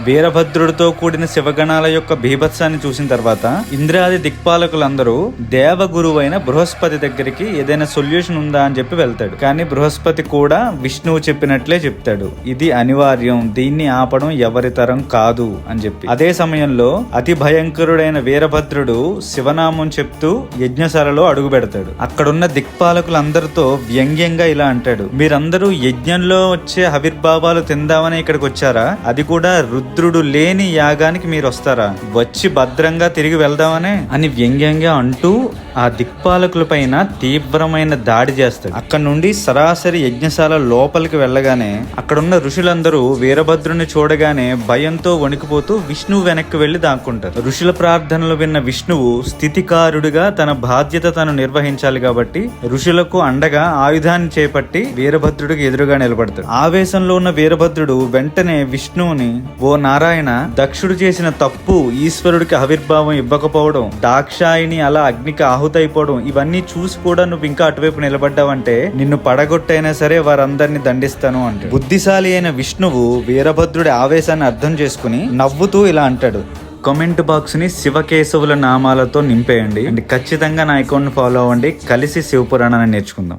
వీరభద్రుడితో కూడిన శివగణాల యొక్క బీభత్సాన్ని చూసిన తర్వాత ఇంద్రాది దిక్పాలకులందరూ దేవగురువైన బృహస్పతి దగ్గరికి ఏదైనా సొల్యూషన్ ఉందా అని చెప్పి వెళ్తాడు. కానీ బృహస్పతి కూడా విష్ణువు చెప్పినట్లే చెప్తాడు, ఇది అనివార్యం, దీన్ని ఆపడం ఎవరి తరం కాదు అని చెప్పి. అదే సమయంలో అతి భయంకరుడైన వీరభద్రుడు శివనామం చెప్తూ యజ్ఞశాలలో అడుగు పెడతాడు. అక్కడున్న దిక్పాలకులందరితో వ్యంగ్యంగా ఇలా అంటాడు, మీరందరూ యజ్ఞంలో వచ్చే ఆవిర్భావాలు తిందామని ఇక్కడికి వచ్చారా? అది కూడా రుద్రుడు లేని యాగానికి మీరు వస్తారా? వచ్చి భద్రంగా తిరిగి వెళ్దామనే అని వ్యంగ్యంగా అంటూ ఆ దిక్పాలకుల పైన తీవ్రమైన దాడి చేస్తాడు. అక్కడ నుండి సరాసరి యజ్ఞశాల లోపలికి వెళ్ళగానే అక్కడున్న ఋషులందరూ వీరభద్రుని చూడగానే భయంతో వణికిపోతూ విష్ణువు వెనక్కి వెళ్లి దాక్కుంటారు. ఋషుల ప్రార్థనలు విన్న విష్ణువు స్థితికారుడిగా తన బాధ్యత తను నిర్వహించాలి కాబట్టి ఋషులకు అండగా ఆయుధాన్ని చేపట్టి వీరభద్రుడికి ఎదురుగా నిలబడతాడు. ఆవేశంలో ఉన్న వీరభద్రుడు వెంటనే విష్ణువుని, ఓ నారాయణ, దక్షుడు చేసిన తప్పు ఈశ్వరుడికి ఆవిర్భావం ఇవ్వకపోవడం, దాక్షాయిని అలా అగ్నికి ఆహుతైపోవడం, ఇవన్నీ చూసి కూడా నువ్వు ఇంకా అటువైపు నిలబడ్డావంటే నిన్ను పడగొట్టైనా సరే వారందరినీ దండిస్తాను అంటే. బుద్ధిశాలి అయిన విష్ణువు వీరభద్రుడి ఆవేశాన్ని అర్థం చేసుకుని నవ్వుతూ ఇలా అంటాడు, కామెంట్ బాక్స్ ని శివకేశవుల నామాలతో నింపేయండి అండ్ ఖచ్చితంగా నా అకౌంట్ ఫాలో అవ్వండి. కలిసి శివపురాణాన్ని నేర్చుకుందాం.